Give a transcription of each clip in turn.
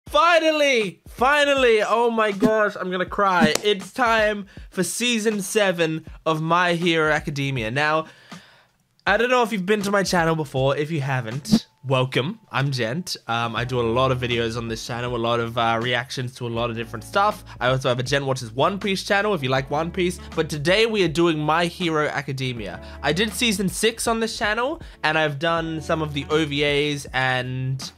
Finally, oh my gosh, I'm gonna cry. It's time for season 7 of My Hero Academia. Now, I don't know if you've been to my channel before. If you haven't, welcome. I'm Gent. I do a lot of videos on this channel, a lot of reactions to a lot of different stuff. I also have a Gent Watches One Piece channel if you like One Piece. But today we are doing My Hero Academia. I did season 6 on this channel, and I've done some of the OVAs and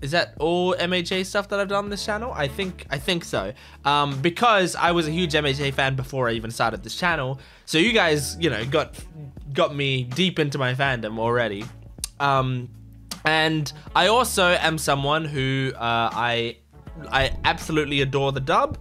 is that all MHA stuff that I've done on this channel? I think so. Because I was a huge MHA fan before I even started this channel. So you guys, you know, got me deep into my fandom already. And I also am someone who I absolutely adore the dub.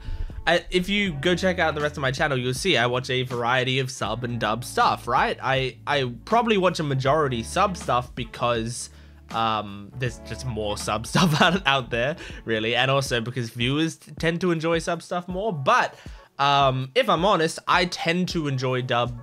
If you go check out the rest of my channel, you'll see I watch a variety of sub and dub stuff, right? I probably watch a majority sub stuff because there's just more sub stuff out there, really, and also because viewers tend to enjoy sub stuff more. But if I'm honest, I tend to enjoy dub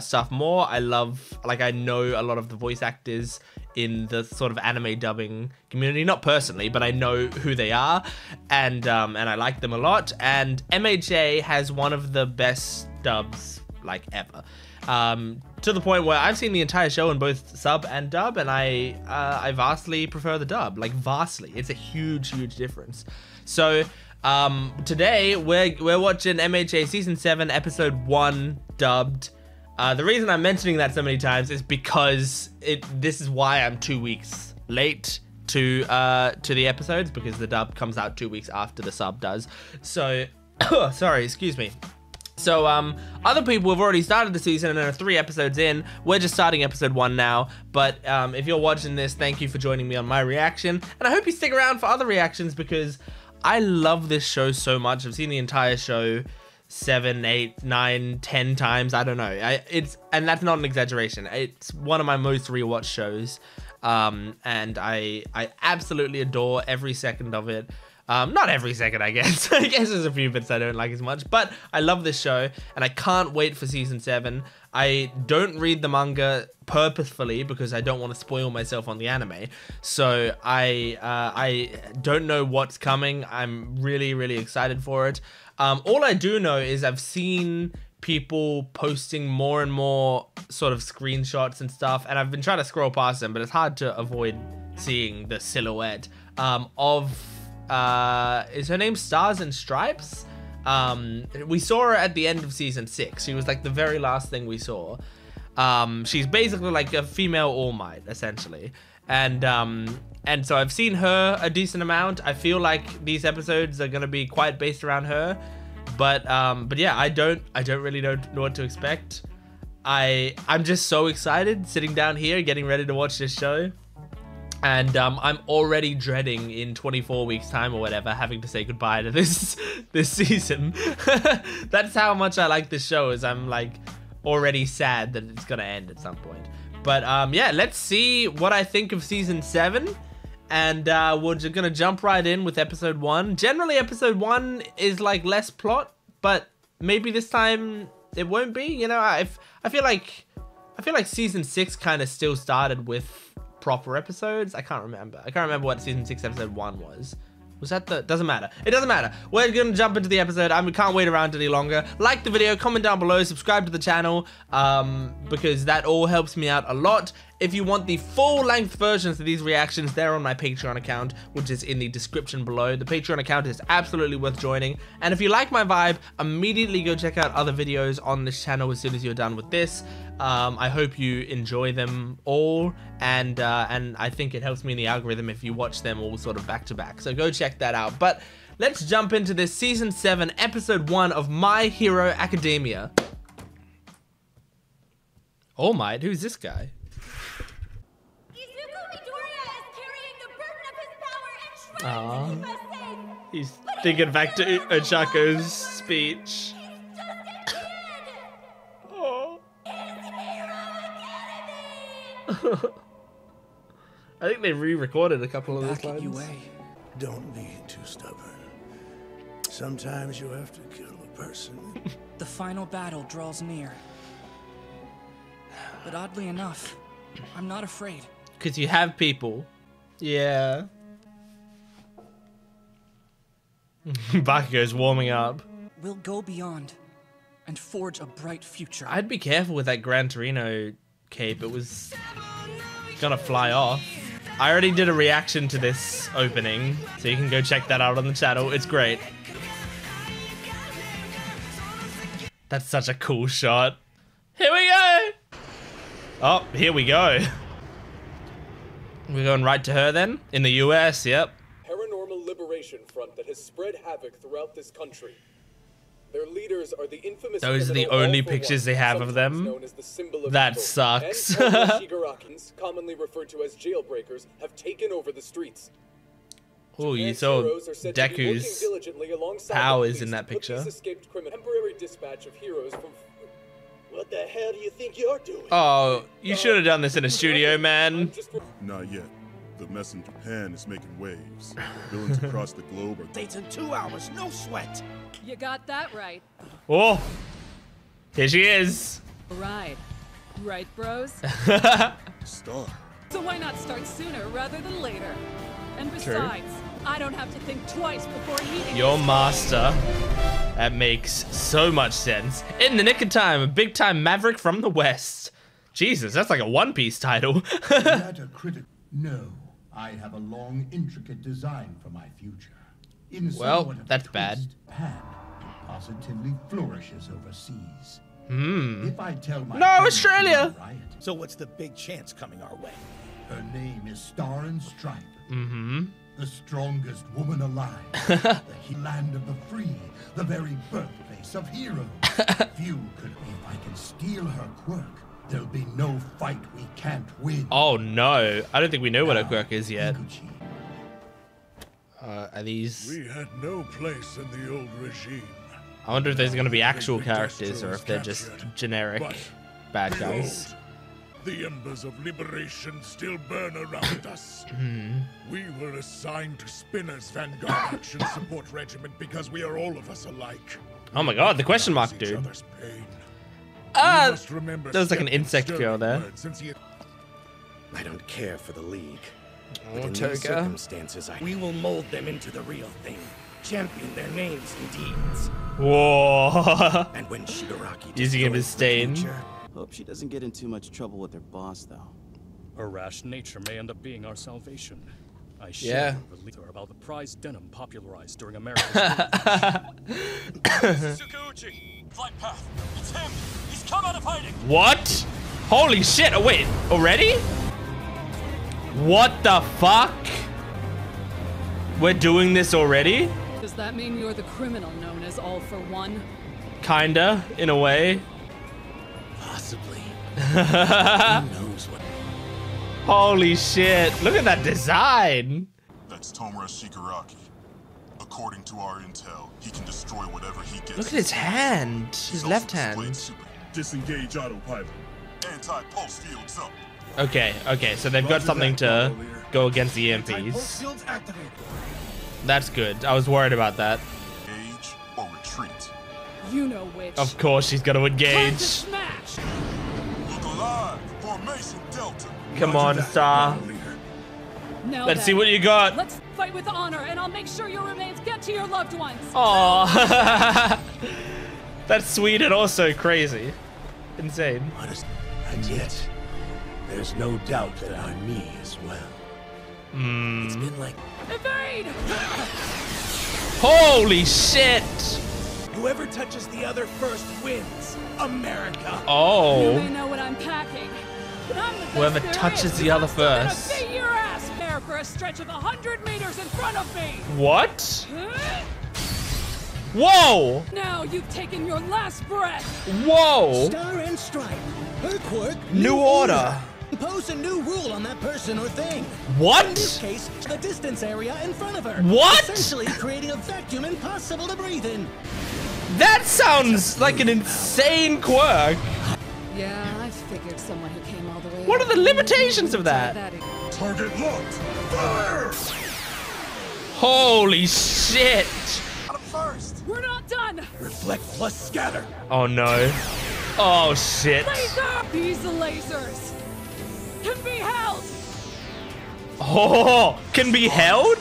stuff more. I know a lot of the voice actors in the sort of anime dubbing community, not personally, but I know who they are, and I like them a lot. And MHA has one of the best dubs like ever. To the point where I've seen the entire show in both sub and dub, and I vastly prefer the dub, like vastly. It's a huge difference. So today we're watching MHA season 7 episode 1 dubbed. The reason I'm mentioning that so many times is because this is why I'm 2 weeks late to the episodes, because the dub comes out 2 weeks after the sub does. So sorry, excuse me. So, other people have already started the season and are 3 episodes in. We're just starting episode 1 now. But if you're watching this, thank you for joining me on my reaction. And I hope you stick around for other reactions, because I love this show so much. I've seen the entire show 7, 8, 9, 10 times. I don't know. And that's not an exaggeration. It's one of my most rewatched shows. And I absolutely adore every second of it. Not every second, I guess. I guess there's a few bits I don't like as much, but I love this show, and I can't wait for season 7. I don't read the manga purposefully because I don't want to spoil myself on the anime. So I don't know what's coming. I'm really excited for it. All I do know is I've seen people posting more and more sort of screenshots and stuff, and I've been trying to scroll past them, but it's hard to avoid seeing the silhouette of is her name Stars and Stripes? We saw her at the end of season 6. She was like the very last thing we saw. She's basically like a female All Might, essentially. And so I've seen her a decent amount. I feel like these episodes are gonna be quite based around her. But yeah, I don't really know what to expect. I'm just so excited sitting down here getting ready to watch this show. And I'm already dreading in 24 weeks time or whatever having to say goodbye to this season. That's how much I like this show, is I'm like already sad that it's gonna end at some point. But yeah, let's see what I think of season 7. And we're just gonna jump right in with episode 1. Generally episode 1 is like less plot, but maybe this time it won't be, you know. I feel like season 6 kind of still started with proper episodes. I can't remember what season 6 episode 1 was. Was that the... Doesn't matter. It doesn't matter. We're gonna jump into the episode. We can't wait around any longer. Like the video, comment down below, subscribe to the channel, because that all helps me out a lot. If you want the full-length versions of these reactions, they're on my Patreon account, which is in the description below. The Patreon account is absolutely worth joining. And if you like my vibe, immediately go check out other videos on this channel as soon as you're done with this. I hope you enjoy them all, and I think it helps me in the algorithm if you watch them all sort of back to back. So go check that out. But let's jump into this season 7, episode 1 of My Hero Academia. All Might? Who's this guy? He's thinking back to Ochako's speech. I think they re-recorded a couple of those lines. Don't be too stubborn. Sometimes you have to kill a person. The final battle draws near. But oddly enough, I'm not afraid. Because you have people. Yeah. Bakugo's warming up. We'll go beyond and forge a bright future. I'd be careful with that Gran Torino cape. It was gonna fly off. I already did a reaction to this opening, so you can go check that out on the channel. It's great. That's such a cool shot. Here we go. Oh, here we go. We're going right to her then? In the US, yep. Paranormal liberation front that has spread havoc throughout this country. Their leaders are the infamous. Those are the only pictures they have of them. That sucks. And Shigarakis, commonly referred to as jailbreakers, have taken over the streets. Oh, you saw Deku's powers in that picture. Escaped temporary dispatch of heroes from. What the hell do you think you're doing? Oh, you should have done this in a studio, man. Not yet. The mess in Japan is making waves. Villains across the globe are. Dates in 2 hours, no sweat. You got that right. Oh, here she is. Right. Right, bros? Star. So why not start sooner rather than later? And besides, I don't have to think twice before meeting Your master. That makes so much sense. In the nick of time, a big time maverick from the West. Jesus, that's like a One Piece title. No, I have a long, intricate design for my future. In Well, somewhat of a that's bad. twist, Japan positively flourishes overseas. Hmm. If I tell my No, friends Australia! to riot, So what's the big chance coming our way? her name is Star and Stripe. Mm-hmm. The strongest woman alive. The land of the free. The very birthplace of heroes. Few could. If I can steal her quirk, there'll be no fight we can't win. Oh no, I don't think we know what a quirk is yet. Iguchi. Are these... We had no place in the old regime. I wonder if there's going to be actual characters or if they're just generic bad guys. Behold, the embers of liberation still burn around us. We were assigned to Spinner's Vanguard Action Support Regiment because we are all of us alike. Oh my god, the question mark, Each dude. other's pain. Ah, We must remember there was like an Stephen's insect girl stirring there. words, since he- I don't care for the League. Oh, But in Toga. these circumstances, we will mold them into the real thing. Champion their names and deeds. Whoa. And when Shigaraki Using him as destroys the stain. future, Hope she doesn't get in too much trouble with her boss, though. Her rash nature may end up being our salvation. I Yeah. share with her about the prized denim popularized during America's Tsukauchi! Flight path! It's him! He's come out of hiding! What? Holy shit, oh wait, already? What the fuck? We're doing this already? Does that mean you're the criminal known as All for One? Kinda, in a way. possibly. Who knows what? Holy shit, look at that design. That's Tomura Shigaraki. According to our intel, he can destroy whatever he gets. Look at his hand, his left hand. Disengage autopilot. Anti-pulse fields up. Okay, so they've got something to go against the EMPs. That's good. I was worried about that. Engage or retreat. You know which. Of course she's gonna Time to engage. smash! Look alive. Formation Delta. Come on, Star. Now Let's then, see what you got. Let's fight with honor, and I'll make sure your remains get to your loved ones. Aww. That's sweet and also crazy. Insane. And yet, there's no doubt that I'm me as well. It's been like Evade! Holy shit. whoever touches the other first wins. America. You Oh. may know what I'm packing, but I'm the best Whoever there touches is. the other I'm still gonna first. beat your ass there for a stretch of 100 meters in front of me. What? Huh? Whoa. Now you've taken your last breath. Whoa. Star and Stripe. Her quirk. New order. Impose a new rule on that person or thing. In this What? case, the distance area in front of her. What? Essentially creating a vacuum impossible to breathe in. That sounds like an insane quirk. Yeah, I figured someone who came all the way. What are the limitations of that? Target locked. Fire! Holy shit. First. We're not done. Reflect plus scatter. Oh no. Oh shit. Laser. These lasers can be held. Oh, can be held?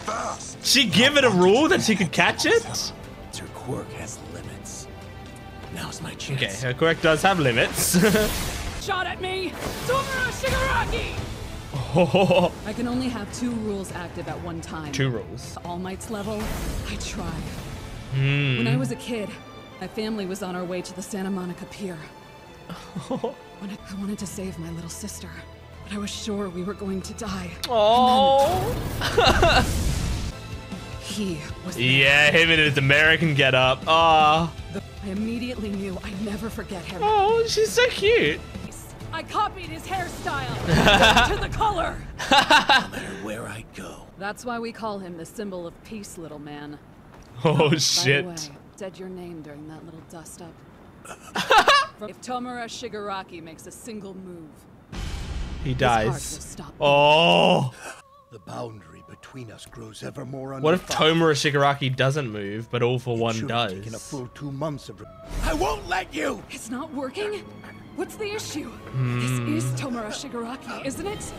fast. She give it a rule that she could catch it? Her quirk has limits. Now's my chance. Okay, her quirk does have limits. Shot at me! Tomura Shigaraki! Oh. I can only have 2 rules active at one time. 2 rules. All Might's level, I try. When I was a kid, my family was on our way to the Santa Monica Pier. When I wanted to save my little sister, but I was sure we were going to die. Oh. He was there. Yeah, him in his American getup. Ah. I immediately knew I'd never forget him. Oh, she's so cute. I copied his hairstyle to the color. No matter where I go. That's why we call him the symbol of peace, little man. Oh, By shit. the way, said your name during that little dust up. If Tomura Shigaraki makes a single move, He his heart will dies. stop. Oh. The boundary between us grows ever more What if Tomura Shigaraki doesn't move, but All for One Taken a does? full 2 months of. I won't let you! It's not working? What's the issue? This is Tomura Shigaraki, isn't it?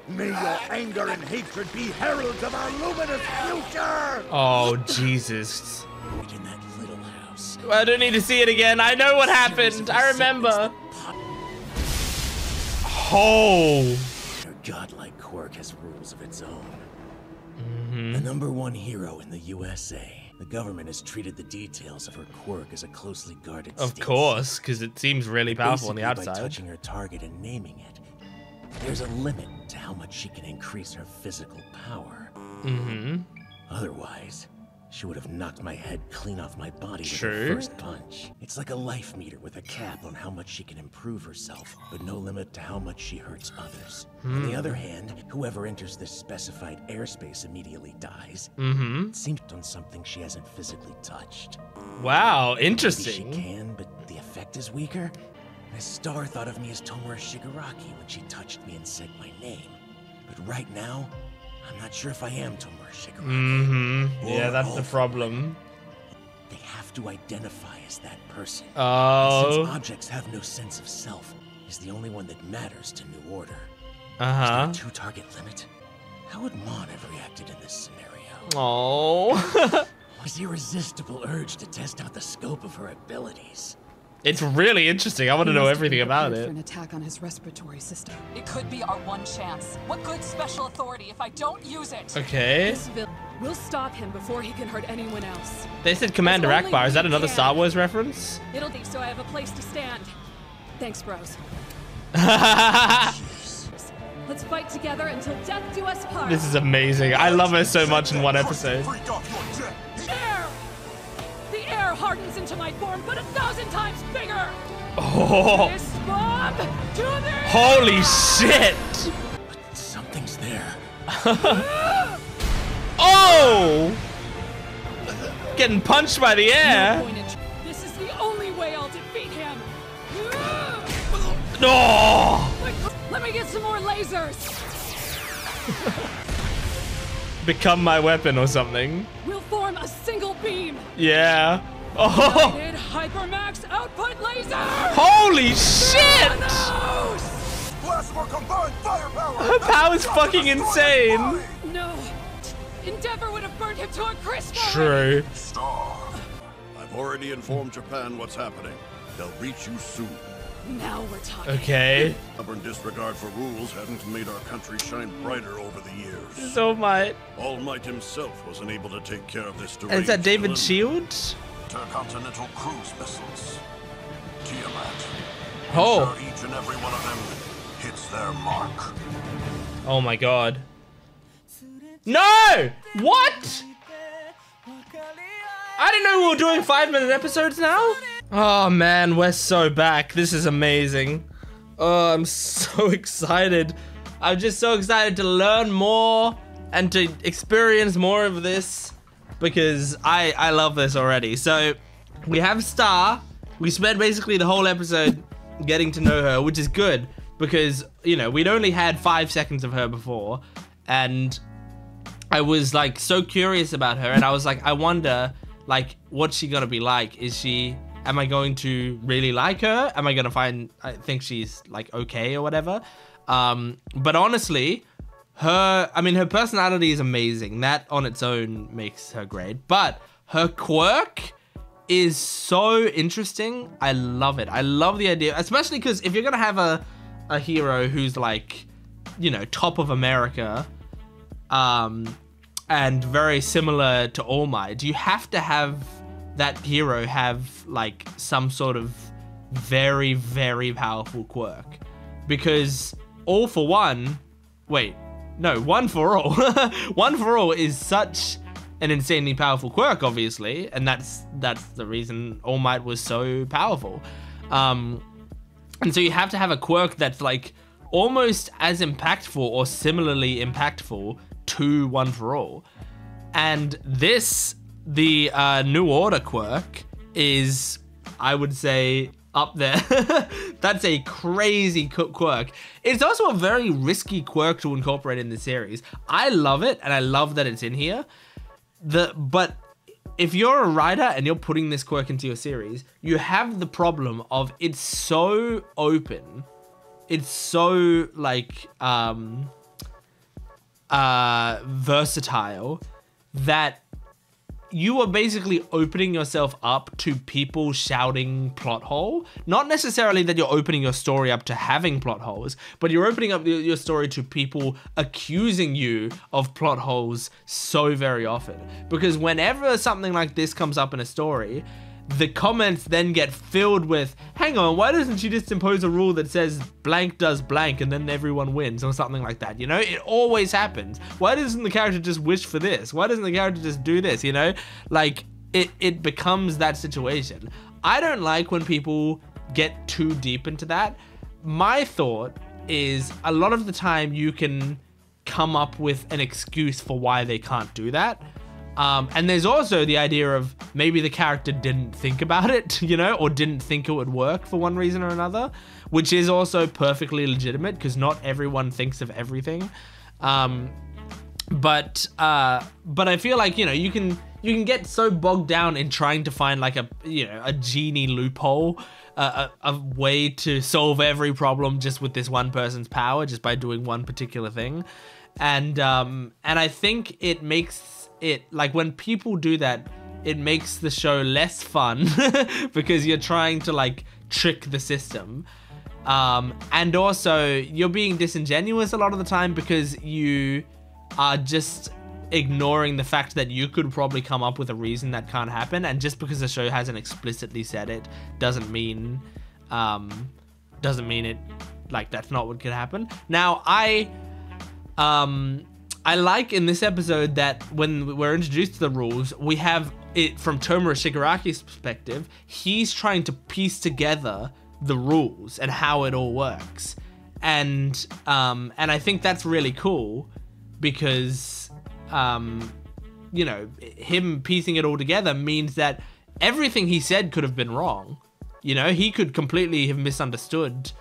May your anger and hatred be heralds of our luminous future! Oh, Jesus. In that little house. I don't need to see it again. I know what happened. I remember. Oh. Her godlike quirk has rules of its own. The #1 hero in the USA. The government has treated the details of her quirk as a closely guarded Of secret. course, because it seems really powerful on the Basically, outside. by touching her target and naming it, there's a limit to how much she can increase her physical power. Otherwise, she would have knocked my head clean off my body with her True. first punch. It's like a life meter with a cap on how much she can improve herself, but no limit to how much she hurts others. On the other hand, whoever enters this specified airspace immediately dies. It seems on something she hasn't physically touched. Wow, Maybe she interesting. can, but the effect is weaker. Miss Star thought of me as Tomura Shigaraki when she touched me and said my name. But right now, I'm not sure if I am Tomura Shigaraki. Yeah, Or that's the all. problem. They have to identify as that person. Oh. Since objects have no sense of self, is the only one that matters to New Order. Uh-huh. Is there a 2-target limit? How would Mon have reacted in this scenario? Oh. Was irresistible urge to test out the scope of her abilities. It's really interesting. I want to know everything about For it. an attack on his respiratory system. It could be our one chance. What good's special authority if I don't use it? Okay. This will stop him before he can hurt anyone else. They said Commander If only Akbar. Is that we another can. Star Wars reference? It'll be so I have a place to stand. Thanks, bros. Let's fight together until death do us part. This is amazing. I love her so much in one episode. Air! The air hardens into my form, but 1,000 times bigger! Oh. This bomb to the Holy shit! But something's there. Oh! Getting punched by the air. No point in this is the only way I'll defeat him. No! Let me get some more lasers. Become my weapon or something. We'll form a single beam. Yeah. Oh! United Hypermax output laser. Holy shit! Plasma combined firepower! Her power's fucking insane. No. Endeavor would have burned him to a crisp. True. Star. I've already informed Japan what's happening. They'll reach you soon. Now we're talking. Okay. Stubborn disregard for rules hasn't made our country shine brighter over the years. So Might. All Might himself was unable to take care of this And is that deranged David villain. Shields? Intercontinental cruise missiles. Tiamat. Oh. Ensure each and every one of them hits their mark. Oh my god. No! What? I didn't know we were doing 5-minute episodes now. Oh man, we're so back. This is amazing. Oh, I'm so excited. I'm just so excited to learn more and to experience more of this because I love this already. So we have Star. We spent basically the whole episode getting to know her, which is good because, you know, we'd only had 5 seconds of her before and I was like so curious about her and I was like, I wonder like what's she gonna be like? Am I going to really like her? Am I gonna think she's like okay or whatever? But honestly, her personality is amazing. That on its own makes her great. But her quirk is so interesting. I love it. I love the idea, especially because if you're gonna have a hero who's like, you know, top of America, and very similar to All Might, you have to have that hero have like some sort of very, very powerful quirk. Because One for All. One for All is such an insanely powerful quirk, obviously, and that's the reason All Might was so powerful. And so you have to have a quirk that's like almost as impactful or similarly impactful to One for All. And this, the New Order quirk, is, I would say, up there. That's a crazy quirk. It's also a very risky quirk to incorporate in the series. I love it, and I love that it's in here. But if you're a writer and you're putting this quirk into your series, you have the problem of it's so open. It's so like versatile that you are basically opening yourself up to people shouting plot hole. Not necessarily that you're opening your story up to having plot holes, but you're opening up your story to people accusing you of plot holes so very often. Because whenever something like this comes up in a story, the comments then get filled with, hang on, why doesn't she just impose a rule that says blank does blank and then everyone wins, or something like that, you know? It always happens. Why doesn't the character just wish for this? Why doesn't the character just do this, you know? Like, it becomes that situation. I don't like when people get too deep into that. My thought is a lot of the time you can come up with an excuse for why they can't do that. And there's also the idea of maybe the character didn't think about it, you know, or didn't think it would work for one reason or another, which is also perfectly legitimate because not everyone thinks of everything. But I feel like, you know, you can get so bogged down in trying to find like a genie loophole, a way to solve every problem just with this one person's power, just by doing one particular thing. And I think it makes it, like, when people do that, it makes the show less fun because you're trying to like trick the system. And also you're being disingenuous a lot of the time because you are just ignoring the fact that you could probably come up with a reason that can't happen. And just because the show hasn't explicitly said it doesn't mean it, like, that's not what could happen. Now, I like in this episode that when we're introduced to the rules, we have it from Tomura Shigaraki's perspective. He's trying to piece together the rules and how it all works. And I think that's really cool because, you know, him piecing it all together means that everything he said could have been wrong. You know, he could completely have misunderstood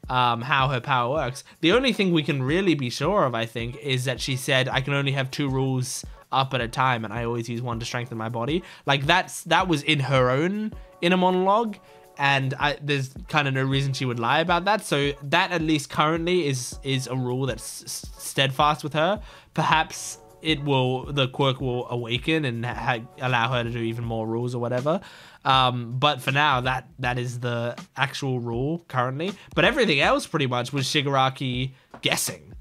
how her power works. The only thing we can really be sure of, I think, is that she said, I can only have 2 rules up at a time and I always use one to strengthen my body. Like, that was in her own inner monologue, and there's kind of no reason she would lie about that. So that, at least currently, is a rule that's steadfast with her. Perhaps the quirk will awaken and allow her to do even more rules or whatever. But for now, that is the actual rule currently. But everything else pretty much was Shigaraki guessing.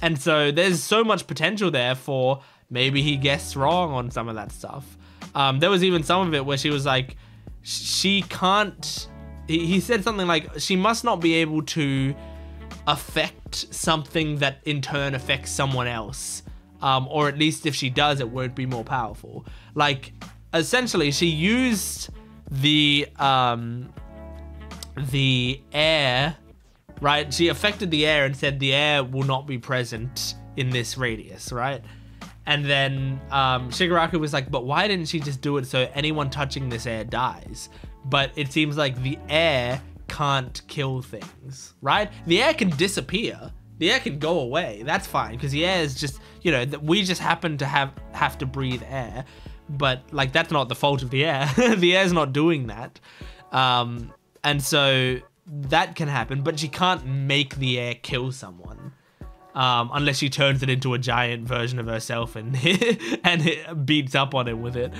And so there's so much potential there for maybe he guessed wrong on some of that stuff. There was even some of it where she was like, she can't, he said something like, she must not be able to affect something that in turn affects someone else. Or at least if she does, it won't be more powerful. Like, essentially, she used the air, right? She affected the air and said the air will not be present in this radius, right? And then Shigaraki was like, but why didn't she just do it so anyone touching this air dies? But it seems like the air can't kill things, right? The air can disappear. The air can go away. That's fine, because the air is just, you know, we just happen to have to breathe air. But, like, that's not the fault of the air. The air's not doing that. And so that can happen, but she can't make the air kill someone. unless she turns it into a giant version of herself and and beats up on him with it.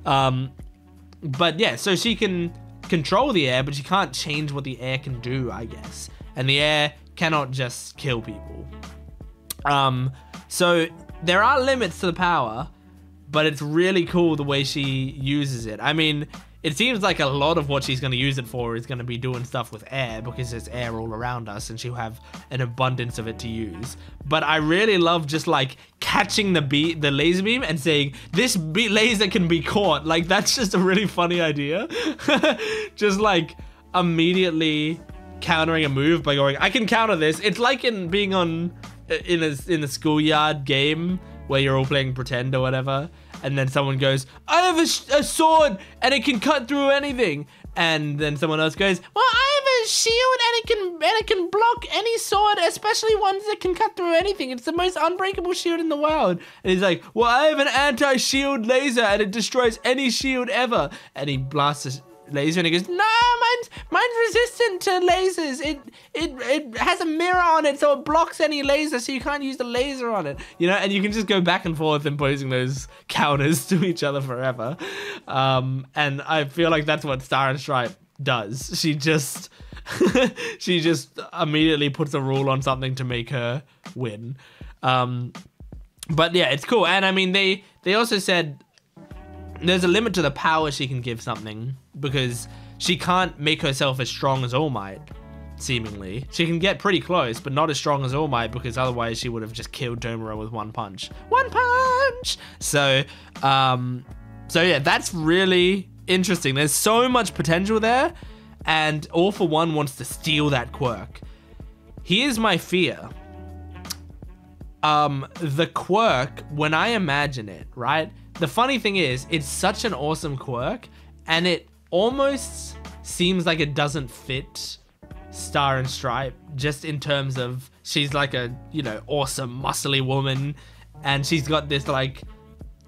But yeah, so she can control the air, but she can't change what the air can do, I guess. And the air cannot just kill people. So there are limits to the power, but it's really cool the way she uses it. I mean, it seems like a lot of what she's going to use it for is going to be doing stuff with air, because there's air all around us and she'll have an abundance of it to use. But I really love just like catching the laser beam and saying, this laser can be caught. Like, that's just a really funny idea. Just like immediately countering a move by going, I can counter this. It's like in being in the schoolyard game where you're all playing pretend or whatever, and then someone goes, I have a sword and it can cut through anything, and then someone else goes, well, I have a shield and it can block any sword, especially ones that can cut through anything. It's the most unbreakable shield in the world. And he's like, well, I have an anti-shield laser and it destroys any shield ever. And he blasts a laser and he goes, no, mine's resistant to lasers. It has a mirror on it, so it blocks any laser, so you can't use the laser on it. You know, and you can just go back and forth imposing those counters to each other forever. And I feel like that's what Star and Stripe does. She just she just immediately puts a rule on something to make her win. But yeah, it's cool. And I mean, they also said there's a limit to the power she can give something, because she can't make herself as strong as All Might, seemingly. She can get pretty close, but not as strong as All Might, because otherwise she would have just killed Tomura with one punch. One punch! So yeah, that's really interesting. There's so much potential there, and All For One wants to steal that quirk. Here's my fear. The quirk, when I imagine it, right? The funny thing is, it's such an awesome quirk, and it almost seems like it doesn't fit Star and Stripe, just in terms of she's like a, you know, awesome, muscly woman, and she's got this like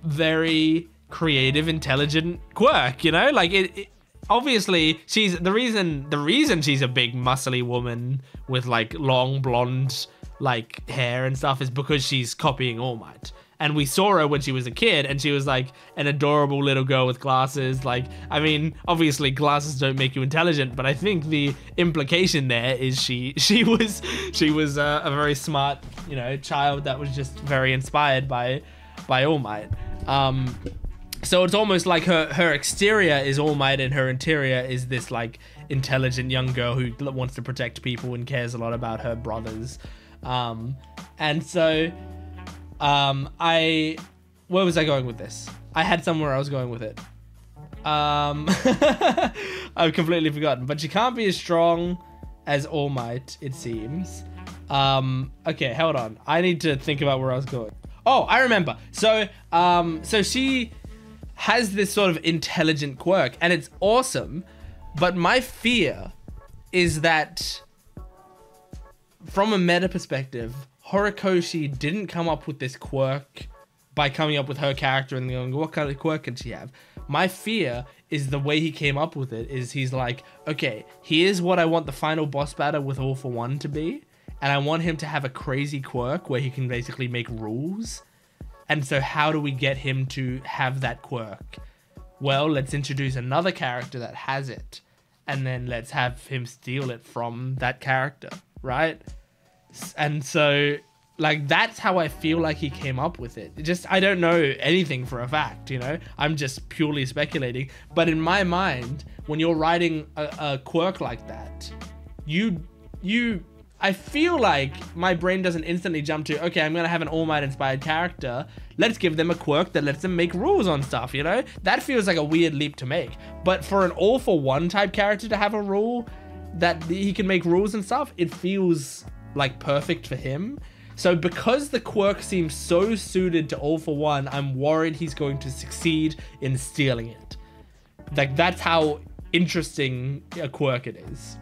very creative, intelligent quirk, you know? Like it obviously she's the reason she's a big, muscly woman with like long blonde like hair and stuff is because she's copying All Might. And we saw her when she was a kid, and she was like an adorable little girl with glasses. Like, I mean, obviously glasses don't make you intelligent, but I think the implication there is she was a very smart, you know, child that was just very inspired by All Might. So it's almost like her exterior is All Might and her interior is this like intelligent young girl who wants to protect people and cares a lot about her brothers. And so where was I going with this? I had somewhere I was going with it. I've completely forgotten, but she can't be as strong as All Might, it seems. Okay, hold on. I need to think about where I was going. Oh, I remember. So she has this sort of intelligent quirk, and it's awesome, but my fear is that from a meta perspective, Horikoshi didn't come up with this quirk by coming up with her character and going, what kind of quirk can she have? My fear is the way he came up with it is he's like, okay, here's what I want the final boss battle with All For One to be, and I want him to have a crazy quirk where he can basically make rules. And so how do we get him to have that quirk? Well, let's introduce another character that has it, and then let's have him steal it from that character, right? And so, like, that's how I feel like he came up with it. I don't know anything for a fact, you know? I'm just purely speculating. But in my mind, when you're writing a quirk like that, I feel like my brain doesn't instantly jump to, okay, I'm gonna have an All Might inspired character. Let's give them a quirk that lets them make rules on stuff, you know? That feels like a weird leap to make. But for an All For One type character to have a rule that he can make rules and stuff, it feels like perfect for him. So because the quirk seems so suited to All For One, I'm worried he's going to succeed in stealing it. Like, that's how interesting a quirk it is.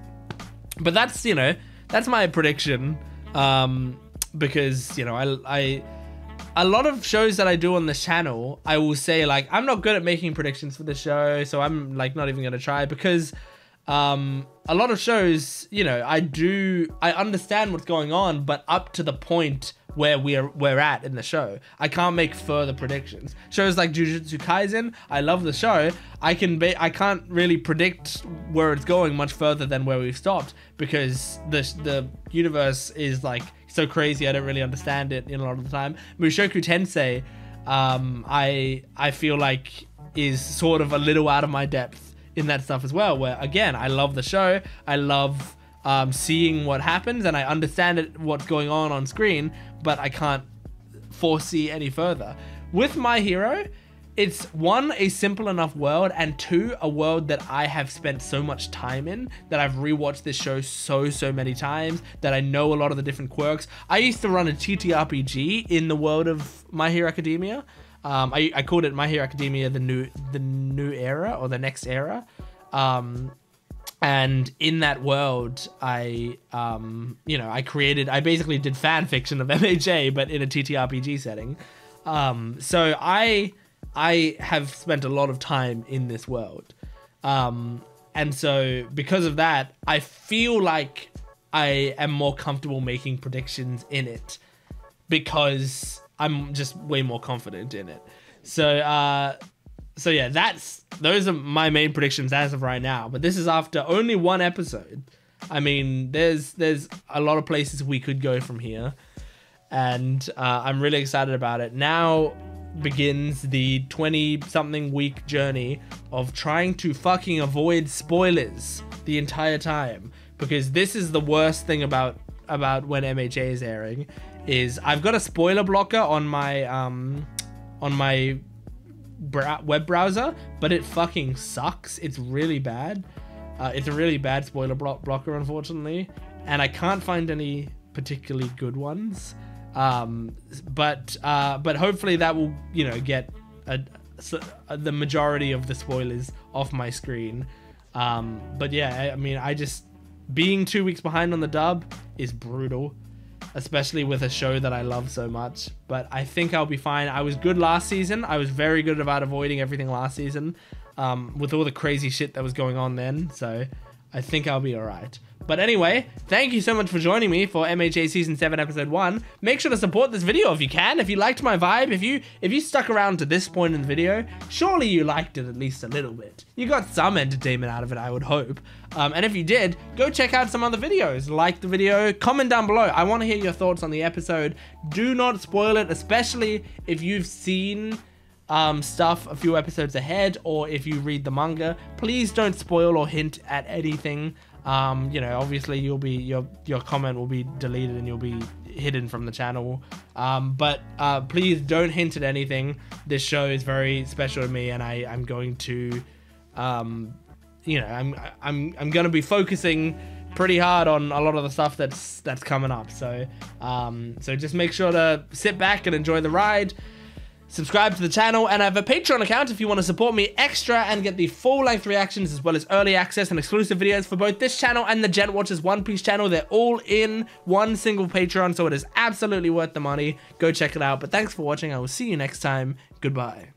But that's, you know, that's my prediction. Because, you know, I a lot of shows that I do on this channel, I will say, like, I'm not good at making predictions for the show, so I'm like not even gonna try, because a lot of shows, you know, I understand what's going on, but up to the point where we're at in the show, I can't make further predictions. Shows like Jujutsu Kaisen, I love the show. I can't really predict where it's going much further than where we've stopped, because the universe is like so crazy. I don't really understand it in a lot of the time. Mushoku Tensei, I feel like is sort of a little out of my depth in that stuff as well, where again, I love the show, I love seeing what happens, and I understand what's going on screen, but I can't foresee any further. With My Hero, it's one, a simple enough world, and two, a world that I have spent so much time in, that I've rewatched this show so many times, that I know a lot of the different quirks. I used to run a TTRPG in the world of My Hero Academia. I called it My Hero Academia the new era, or the next era. And in that world, I basically did fan fiction of BnHA, but in a TTRPG setting. So I have spent a lot of time in this world. And so because of that, I feel like I am more comfortable making predictions in it, because I'm just way more confident in it. So yeah, those are my main predictions as of right now. But this is after only one episode. I mean, there's a lot of places we could go from here, and I'm really excited about it. Now begins the 20-something week journey of trying to fucking avoid spoilers the entire time, because this is the worst thing about when MHA is airing, is I've got a spoiler blocker on my web browser, but it fucking sucks. It's really bad. It's a really bad spoiler blocker, unfortunately, and I can't find any particularly good ones. But hopefully that will, you know, get the majority of the spoilers off my screen. But yeah, I mean, being 2 weeks behind on the dub is brutal, especially with a show that I love so much. But I think I'll be fine. I was good last season. I was very good about avoiding everything last season, with all the crazy shit that was going on then. So I think I'll be all right. But anyway, thank you so much for joining me for MHA Season 7 Episode 1. Make sure to support this video if you can. If you liked my vibe, if you stuck around to this point in the video, surely you liked it at least a little bit. You got some entertainment out of it, I would hope. And if you did, go check out some other videos. Like the video, comment down below. I want to hear your thoughts on the episode. Do not spoil it, especially if you've seen stuff a few episodes ahead, or if you read the manga. Please don't spoil or hint at anything. You know, obviously your comment will be deleted and you'll be hidden from the channel. But please don't hint at anything. This show is very special to me, and I'm going to, you know, I'm going to be focusing pretty hard on a lot of the stuff that's coming up. So, so just make sure to sit back and enjoy the ride. Subscribe to the channel, and I have a Patreon account if you want to support me extra and get the full-length reactions, as well as early access and exclusive videos for both this channel and the Gent Watchers One Piece channel. They're all in one single Patreon, so it is absolutely worth the money. Go check it out. But thanks for watching. I will see you next time. Goodbye.